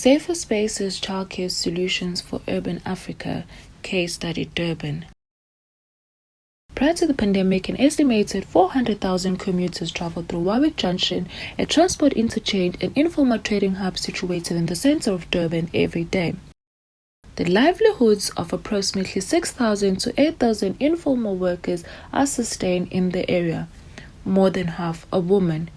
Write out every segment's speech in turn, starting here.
Safer Spaces Childcare Solutions for Urban Africa, case study Durban. Prior to the pandemic, an estimated 400,000 commuters traveled through Warwick Junction, a transport interchange and informal trading hub situated in the center of Durban every day. The livelihoods of approximately 6,000 to 8,000 informal workers are sustained in the area, more than half are women.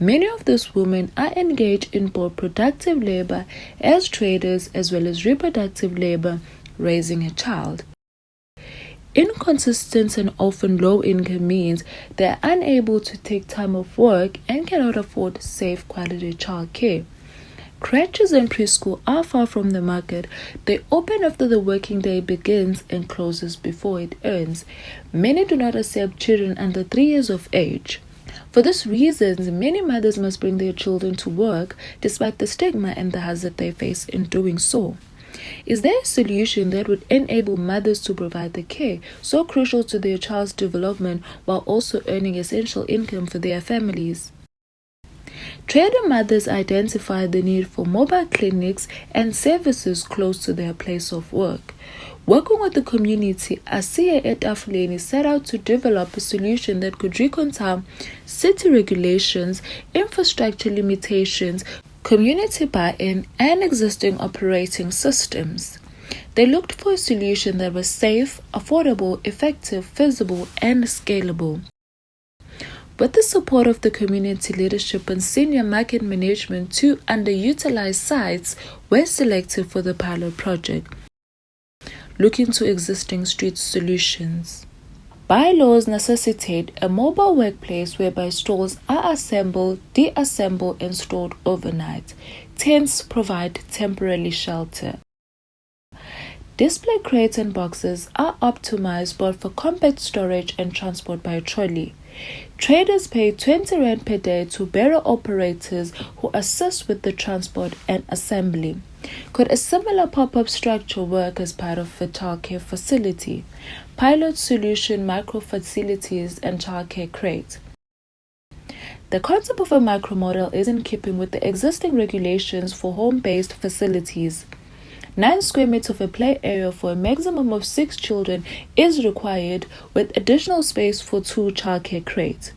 Many of these women are engaged in both productive labor as traders as well as reproductive labor, raising a child. Inconsistent and often low income means they are unable to take time off work and cannot afford safe quality childcare. Crèches and preschool are far from the market. They open after the working day begins and closes before it ends. Many do not accept children under 3 years of age. For this reason, many mothers must bring their children to work despite the stigma and the hazard they face in doing so. Is there a solution that would enable mothers to provide the care so crucial to their child's development while also earning essential income for their families? Trader mothers identify the need for mobile clinics and services close to their place of work. Working with the community, Asiya Etafuleni set out to develop a solution that could reconcile city regulations, infrastructure limitations, community buy-in, and existing operating systems. They looked for a solution that was safe, affordable, effective, feasible, and scalable. With the support of the community leadership and senior market management, 2 underutilized sites were selected for the pilot project. Looking to existing street solutions. Bylaws necessitate a mobile workplace whereby stores are assembled, deassembled, and stored overnight. Tents provide temporary shelter. Display crates and boxes are optimized both for compact storage and transport by trolley. Traders pay 20 Rand per day to bearer operators who assist with the transport and assembly. Could a similar pop-up structure work as part of a childcare facility? Pilot solution, micro facilities, and childcare crate. The concept of a micro model is in keeping with the existing regulations for home-based facilities. 9 square meters of a play area for a maximum of 6 children is required, with additional space for 2 childcare crates.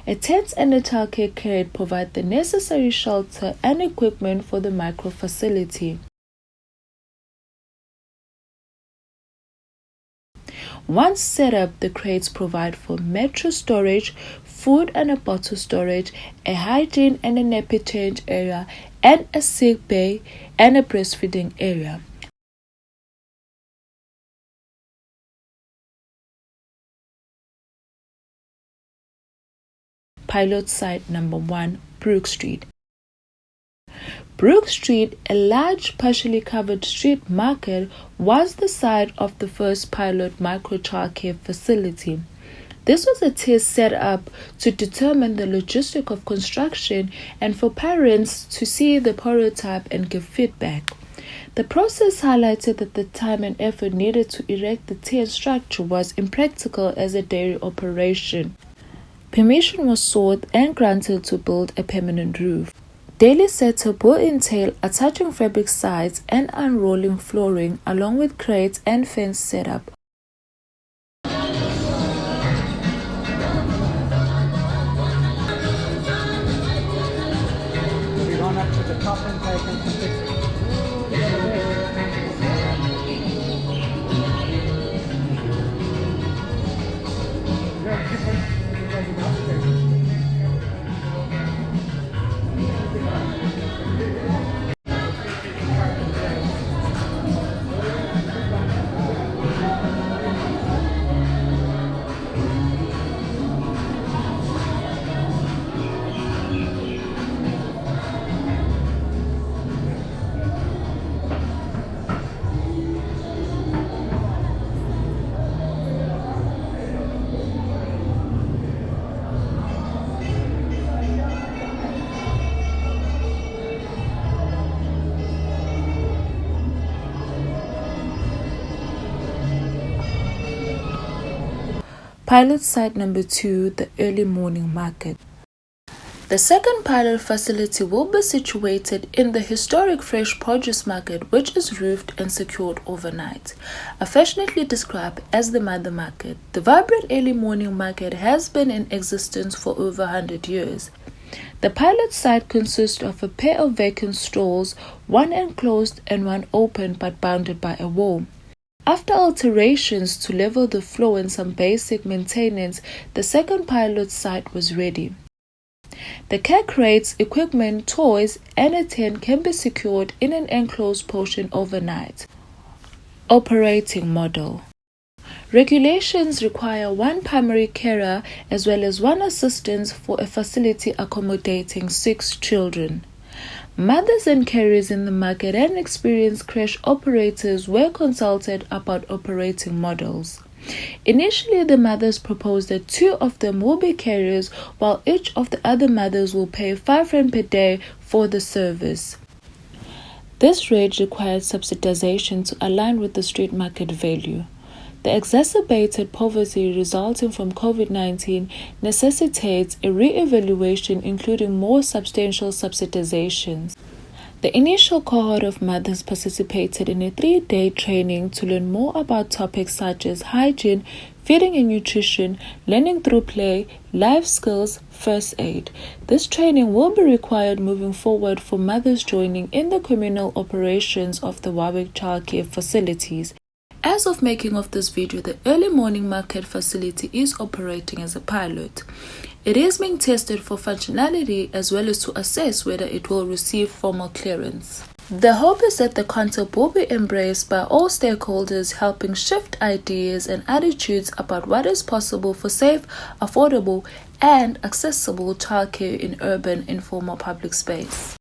A tent and a childcare crate provide the necessary shelter and equipment for the micro facility. Once set up, the crates provide for metro storage, food and a bottle storage, a hygiene and a nappy change area, and a sick bay and a breastfeeding area. Pilot site number 1, Brook Street. Brook Street, a large partially covered street market, was the site of the first pilot micro childcare facility. This was a test set up to determine the logistic of construction and for parents to see the prototype and give feedback. The process highlighted that the time and effort needed to erect the tent structure was impractical as a daily operation. Permission was sought and granted to build a permanent roof. Daily setup will entail attaching fabric sides and unrolling flooring along with crates and fence setup. Up to the top and take and fix it. Pilot site number 2, the early morning market. The second pilot facility will be situated in the historic fresh produce market, which is roofed and secured overnight. Affectionately described as the Mother Market, the vibrant early morning market has been in existence for over 100 years. The pilot site consists of a pair of vacant stalls, one enclosed and one open but bounded by a wall. After alterations to level the floor and some basic maintenance, the second pilot site was ready. The care crates, equipment, toys, and a tent can be secured in an enclosed portion overnight. Operating model. Regulations require one primary carer as well as one assistant for a facility accommodating 6 children. Mothers and carers in the market and experienced creche operators were consulted about operating models. Initially, the mothers proposed that 2 of them will be carriers, while each of the other mothers will pay R5 per day for the service. This rate required subsidization to align with the street market value. The exacerbated poverty resulting from COVID-19 necessitates a re-evaluation, including more substantial subsidizations. The initial cohort of mothers participated in a 3-day training to learn more about topics such as hygiene, feeding and nutrition, learning through play, life skills, first aid. This training will be required moving forward for mothers joining in the communal operations of the Warwick Childcare facilities. As of making of this video, the early morning market facility is operating as a pilot. It is being tested for functionality as well as to assess whether it will receive formal clearance. The hope is that the concept will be embraced by all stakeholders, helping shift ideas and attitudes about what is possible for safe, affordable, and accessible childcare in urban informal public space.